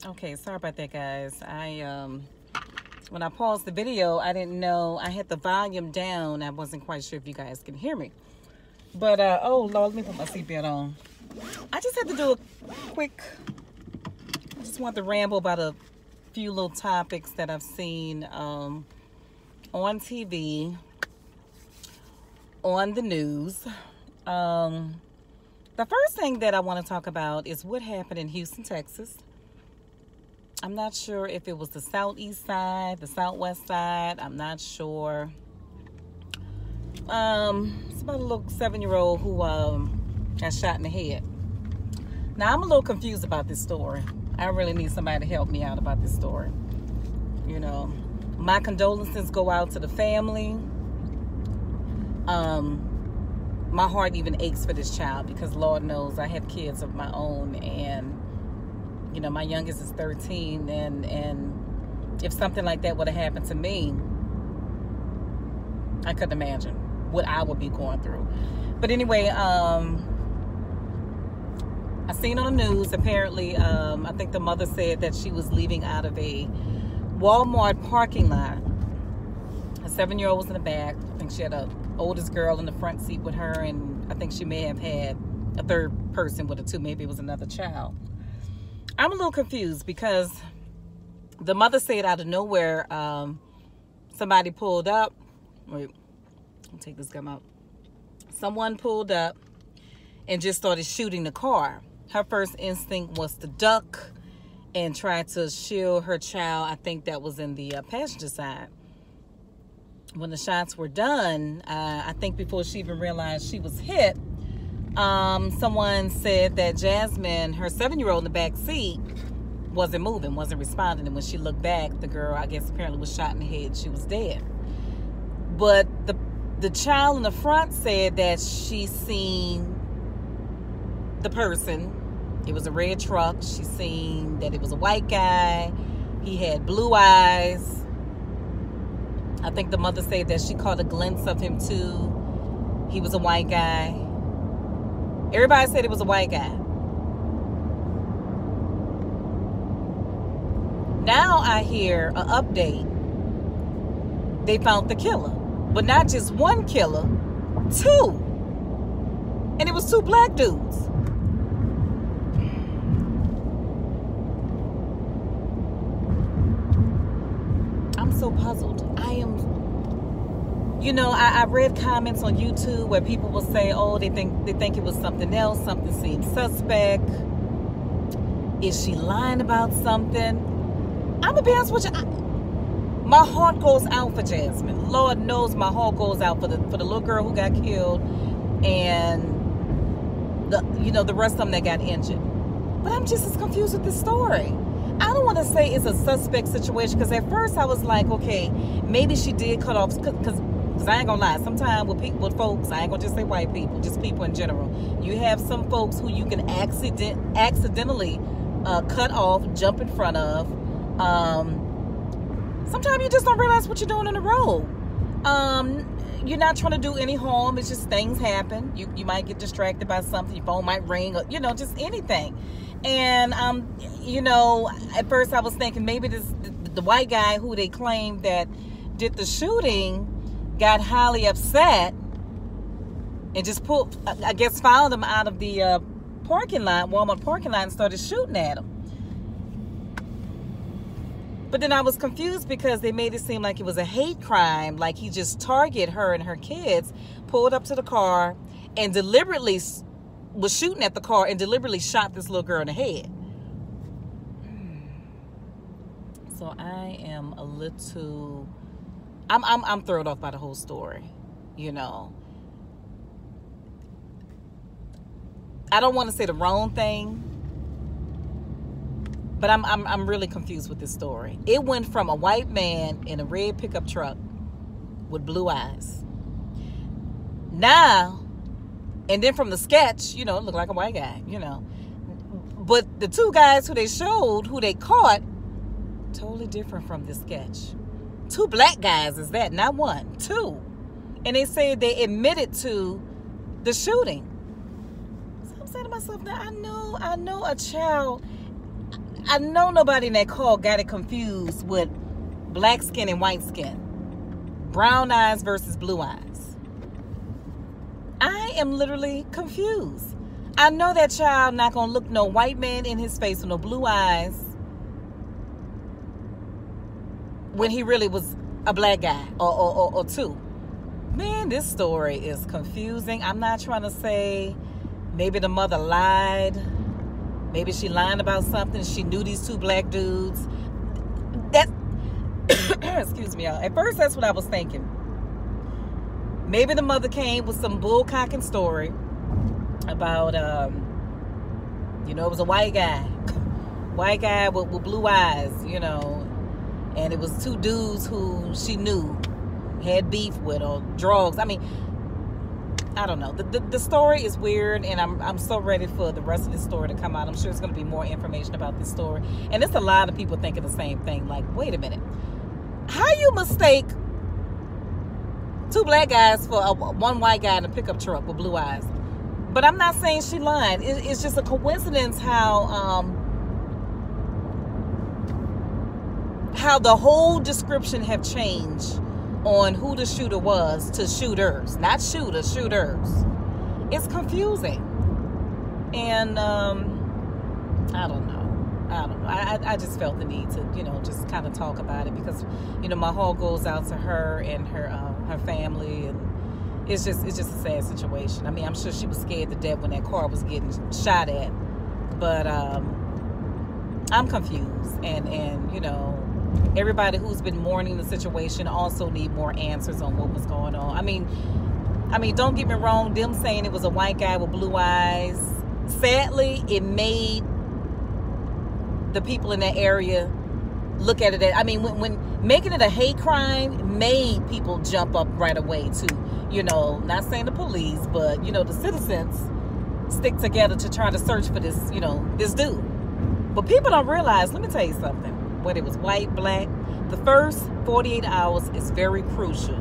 Okay, sorry about that, guys. When I paused the video, I didn't know I had the volume down. I wasn't quite sure if you guys can hear me. But oh Lord, let me put my seatbelt on. I just had to do a quick. I just want to ramble about a few little topics that I've seen on TV, on the news. The first thing that I want to talk about is what happened in Houston, Texas. I'm not sure if it was the southeast side, the southwest side. I'm not sure. It's about a little 7-year-old who got shot in the head. Now, I'm a little confused about this story. I really need somebody to help me out about this story. You know, my condolences go out to the family. My heart even aches for this child because Lord knows I have kids of my own, and you know, my youngest is 13, and if something like that would have happened to me, I couldn't imagine what I would be going through. But anyway, I seen on the news, apparently, I think the mother said that she was leaving out of a Walmart parking lot. A 7-year-old was in the back. I think she had a oldest girl in the front seat with her, and I think she may have had a third person with her too. Maybe it was another child. I'm a little confused because the mother said out of nowhere, somebody pulled up. Wait, I'll take this gum out. Someone pulled up and just started shooting the car. Her first instinct was to duck and try to shield her child. I think that was in the passenger side. When the shots were done, I think before she even realized she was hit, someone said that Jasmine, her 7-year-old in the back seat, wasn't moving, wasn't responding. And when she looked back, the girl, I guess, apparently was shot in the head. She was dead. But the child in the front said that she seen the person. It was a red truck. She seen that it was a white guy. He had blue eyes. I think the mother said that she caught a glimpse of him too. He was a white guy. Everybody said it was a white guy. Now I hear an update. They found the killer. But not just one killer, 2. And it was 2 black dudes. I'm so puzzled. I am. You know, I read comments on YouTube where people will say, oh, they think it was something else. Something seems suspect. Is she lying about something? I'm going to be honest with you. My heart goes out for Jasmine. Lord knows my heart goes out for the little girl who got killed and the rest of them that got injured. But I'm just as confused with this story. I don't want to say it's a suspect situation because at first I was like, okay, maybe she did cut off because I ain't gonna lie. Sometimes with folks, I ain't gonna just say white people, just people in general. You have some folks who you can accidentally cut off, jump in front of. Sometimes you just don't realize what you're doing on the road. You're not trying to do any harm. It's just things happen. You might get distracted by something. Your phone might ring, or just anything. And at first I was thinking maybe the white guy who they claimed that did the shooting got highly upset and just found him out of the parking lot, Walmart parking lot, and started shooting at him. But then I was confused because they made it seem like it was a hate crime, like he just targeted her and her kids, pulled up to the car, and deliberately was shooting at the car and deliberately shot this little girl in the head. So I am a little... I'm thrown off by the whole story, I don't want to say the wrong thing, but I'm really confused with this story. It went from a white man in a red pickup truck with blue eyes. Now, and then from the sketch, it looked like a white guy, But the 2 guys who they showed, who they caught, totally different from this sketch. 2 black guys is that, not 1, 2. And they said they admitted to the shooting. So I'm saying to myself, now I know a child, I know nobody in that call got it confused with black skin and white skin. Brown eyes versus blue eyes. I am literally confused. I know that child not going to look no white man in his face with no blue eyes when he really was a black guy or two. Man, this story is confusing. I'm not trying to say maybe the mother lied. Maybe she lied about something. She knew these two black dudes. That, excuse me, y'all. At first, that's what I was thinking. Maybe the mother came with some bullcocking story about, it was a white guy with blue eyes, and it was two dudes who she knew had beef with or drugs. I mean, I don't know. The story is weird, and I'm so ready for the rest of this story to come out. I'm sure there's going to be more information about this story, and it's a lot of people thinking the same thing. Like, wait a minute, how you mistake two black guys for one white guy in a pickup truck with blue eyes? But I'm not saying she lied. It's just a coincidence how the whole description have changed on who the shooter was to shooters, not shooters. It's confusing, and I don't know. I just felt the need to, just kind of talk about it because, my heart goes out to her and her family, and it's just a sad situation. I mean, I'm sure she was scared to death when that car was getting shot at, but I'm confused, and everybody who's been mourning the situation also need more answers on what was going on. I mean, don't get me wrong, them saying it was a white guy with blue eyes, sadly, it made the people in that area look at it. I mean, when making it a hate crime made people jump up right away too. Not saying the police, but the citizens stick together to try to search for this, this dude. But people don't realize, let me tell you something, whether it was white, black, the first 48 hours is very crucial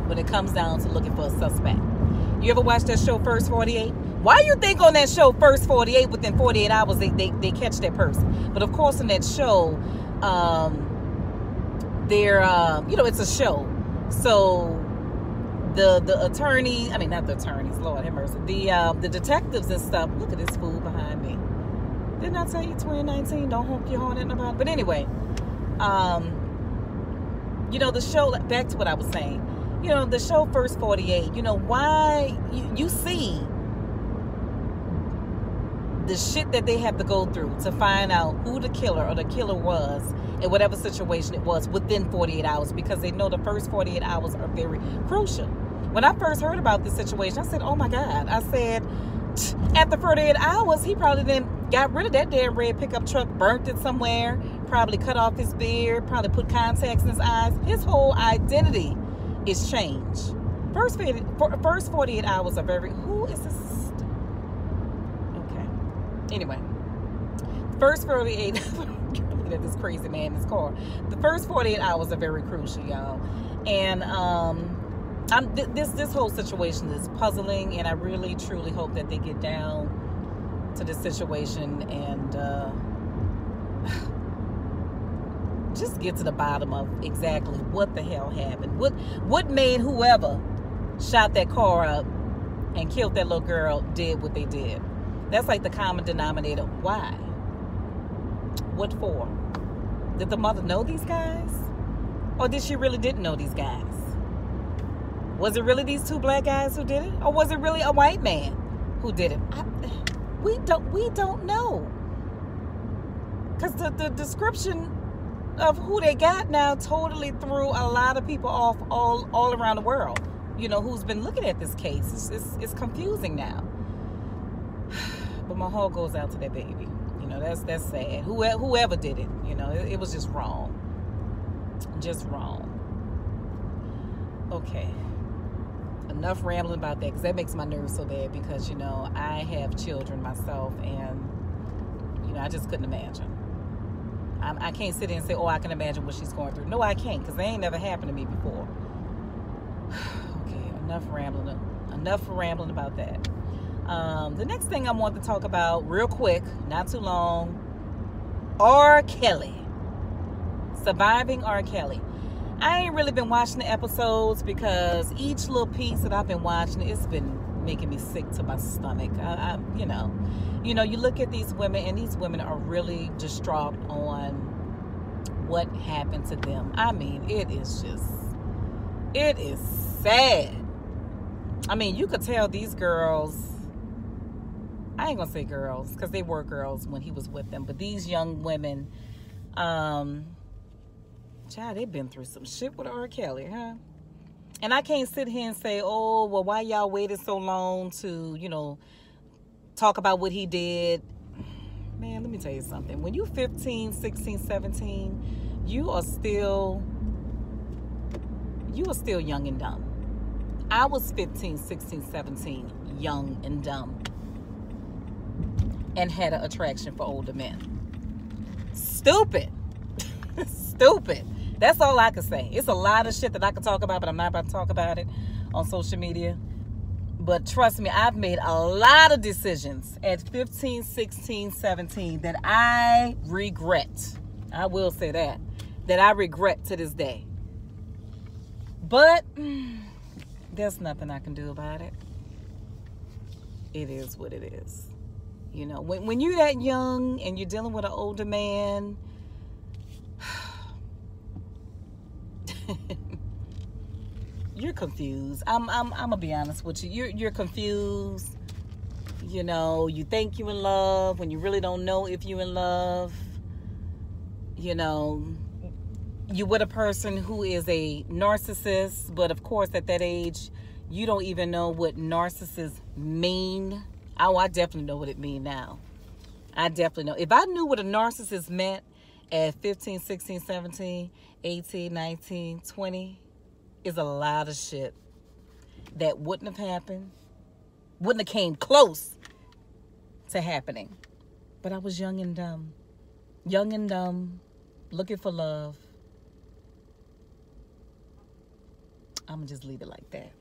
when it comes down to looking for a suspect. You ever watch that show, First 48? Why you think on that show, First 48, within 48 hours, they catch that person? But of course, in that show, it's a show. So the attorney, not the attorneys, Lord have mercy, the detectives and stuff. Look at this fool behind me. Didn't I tell you 2019? Don't honk your horn at nobody. But anyway, the show, back to what I was saying, the show First 48, why you see the shit that they have to go through to find out who the killer or the killer was in whatever situation it was within 48 hours, because they know the first 48 hours are very crucial. When I first heard about this situation, I said, oh my God. I said, after 48 hours, he probably then got rid of that damn red pickup truck, burnt it somewhere, probably cut off his beard, probably put contacts in his eyes. His whole identity is changed. First 48 hours are very... Who is this? Okay. Anyway. First 48... Looking at this crazy man in his car. The first 48 hours are very crucial, y'all. And this whole situation is puzzling, and I really, truly hope that they get down to this situation and just get to the bottom of exactly what the hell happened. What made whoever shot that car up and killed that little girl did what they did. That's like the common denominator. Why? What for? Did the mother know these guys? Or did she really didn't know these guys? Was it really these two black guys who did it? Or was it really a white man who did it? We don't know. Because the description of who they got now totally threw a lot of people off all around the world. Who's been looking at this case. It's confusing now. But my heart goes out to that baby. That's sad. Whoever did it, it was just wrong. Just wrong. Okay. Enough rambling about that, because that makes my nerves so bad, because I have children myself, and I just couldn't imagine. I can't sit there and say, oh, I can imagine what she's going through. No, I can't, because they ain't never happened to me before. Okay, enough rambling about that. The next thing I want to talk about real quick, not too long, R. Kelly. Surviving R. Kelly. I ain't really been watching the episodes because each little piece that I've been watching, it's been making me sick to my stomach. You know, you look at these women, and these women are really distraught on what happened to them. I mean, it is sad. I mean, you could tell these girls, I ain't gonna say girls, because they were girls when he was with them, but these young women, child, they've been through some shit with R. Kelly, huh? And I can't sit here and say, oh, well, why y'all waited so long to, talk about what he did? Man, let me tell you something. When you're 15, 16, 17, you are still young and dumb. I was 15, 16, 17, young and dumb, and had an attraction for older men. Stupid. Stupid. That's all I can say. It's a lot of shit that I could talk about, but I'm not about to talk about it on social media. But trust me, I've made a lot of decisions at 15, 16, 17 that I regret. I will say that I regret to this day. But there's nothing I can do about it. It is what it is. When you're that young and you're dealing with an older man, you're confused. I'm gonna be honest with you. You're confused. You think you're in love when you really don't know if you're in love. You with a person who is a narcissist, but of course at that age, you don't even know what narcissists mean. Oh, I definitely know what it means now. I definitely know. If I knew what a narcissist meant at 15, 16, 17, 18, 19, 20, is a lot of shit that wouldn't have happened, wouldn't have came close to happening. But I was young and dumb, looking for love. I'm gonna just leave it like that.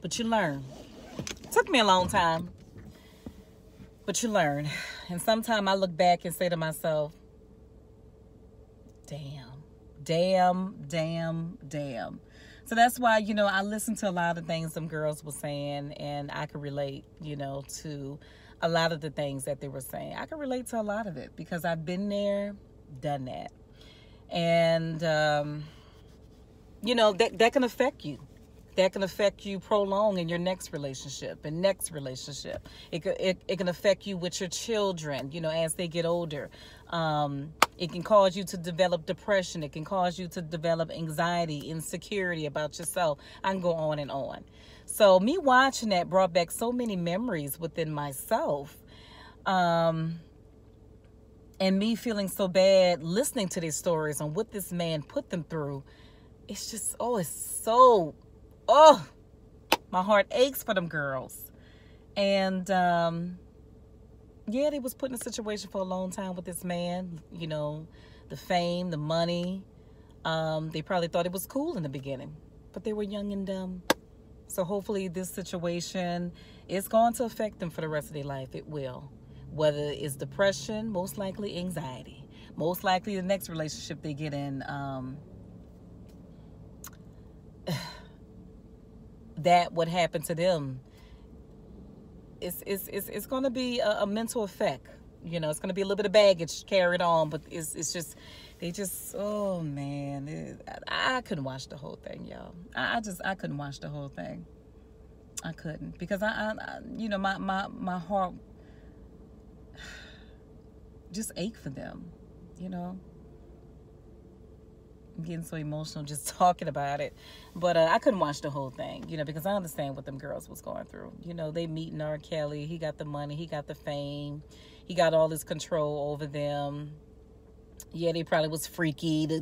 But you learn. It took me a long time, but you learn. And sometimes I look back and say to myself, damn. So that's why, I listen to a lot of things some girls were saying, and I could relate, to a lot of the things that they were saying. I could relate to a lot of it because I've been there, done that. And, that can affect you. That can affect you prolong in your next relationship and next relationship. It can affect you with your children, as they get older. It can cause you to develop depression. It can cause you to develop anxiety, insecurity about yourself. I can go on and on. So me watching that brought back so many memories within myself. And me feeling so bad listening to these stories on what this man put them through. It's just, my heart aches for them girls. And, they was put in a situation for a long time with this man, the fame, the money. They probably thought it was cool in the beginning, but they were young and dumb. So hopefully this situation is going to affect them for the rest of their life. It will. Whether it's depression, most likely anxiety. Most likely the next relationship they get in, that what happened to them, it's going to be a mental effect. It's going to be a little bit of baggage carried on, but oh man, I couldn't watch the whole thing, y'all. I couldn't watch the whole thing. I couldn't, because my heart just ached for them, I'm getting so emotional just talking about it. But I couldn't watch the whole thing, because I understand what them girls was going through. They meeting R. Kelly. He got the money. He got the fame. He got all this control over them. Yeah, they probably was freaky to,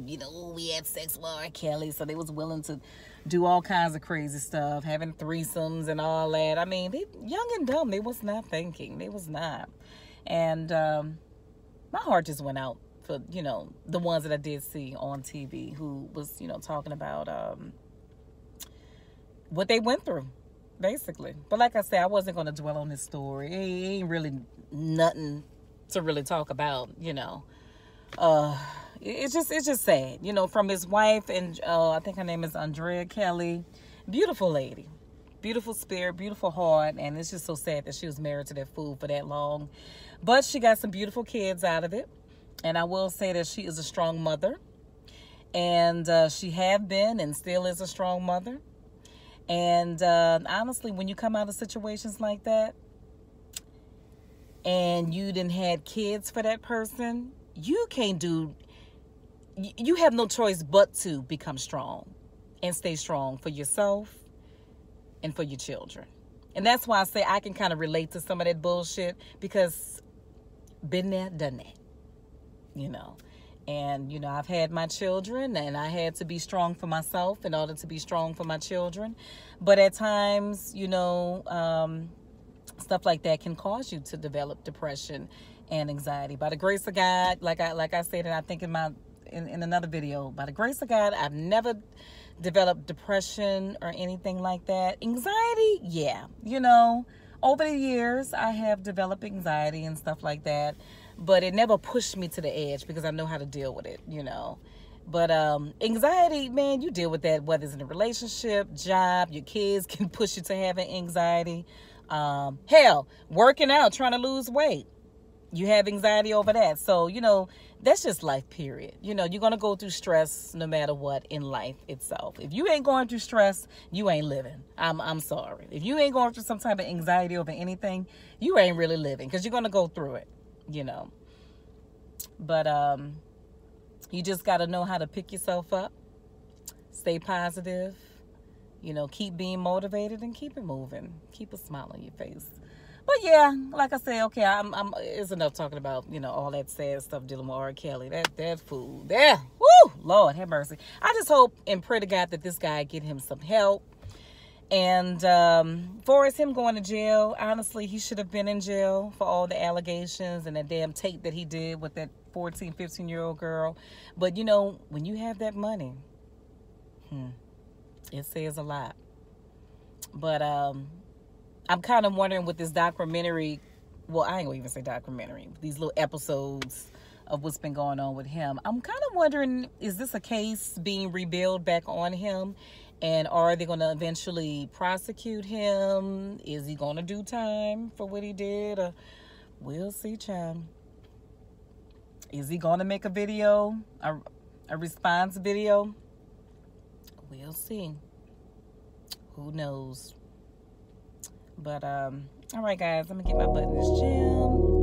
we had sex with R. Kelly. So they was willing to do all kinds of crazy stuff, having threesomes and all that. I mean, they young and dumb. They was not thinking. They was not. And my heart just went out for, the ones that I did see on TV who was, talking about what they went through, basically. But like I said, I wasn't going to dwell on this story. It ain't really nothing to really talk about, it's just sad, from his wife, and I think her name is Andrea Kelly. Beautiful lady, beautiful spirit, beautiful heart, and it's just so sad that she was married to that fool for that long. But she got some beautiful kids out of it, and I will say that she is a strong mother, and she have been and still is a strong mother. And honestly, when you come out of situations like that, and you didn't had kids for that person, you have no choice but to become strong and stay strong for yourself and for your children. And that's why I say I can kind of relate to some of that bullshit, because been there, done that, And, I've had my children, and I had to be strong for myself in order to be strong for my children. But at times, stuff like that can cause you to develop depression and anxiety. By the grace of God, like I said, and I think in another video, by the grace of God, I've never developed depression or anything like that. Anxiety, yeah, over the years I have developed anxiety and stuff like that, but it never pushed me to the edge because I know how to deal with it, But anxiety, man, you deal with that whether it's in a relationship, job, your kids can push you to having anxiety. Hell, working out, trying to lose weight, you have anxiety over that. So, that's just life, period. You're going to go through stress no matter what in life itself. If you ain't going through stress, you ain't living. I'm sorry. If you ain't going through some type of anxiety over anything, you ain't really living, because you're going to go through it, But you just got to know how to pick yourself up, stay positive, keep being motivated, and keep it moving. Keep a smile on your face. But yeah, like I said, okay, it's enough talking about, all that sad stuff dealing with R. Kelly. That fool there. Woo! Lord have mercy. I just hope and pray to God that this guy get him some help. And for him going to jail, honestly, he should have been in jail for all the allegations and that damn tape that he did with that 14, 15-year-old girl. But, when you have that money, it says a lot. But I'm kind of wondering with this documentary, well, I ain't gonna even say documentary, these little episodes of what's been going on with him. I'm kind of wondering, is this a case being rebuilt back on him? And are they going to eventually prosecute him? Is he going to do time for what he did? We'll see, child. Is he going to make a video, a response video? We'll see. Who knows? But, all right, guys, I'm going to get my butt in this gym.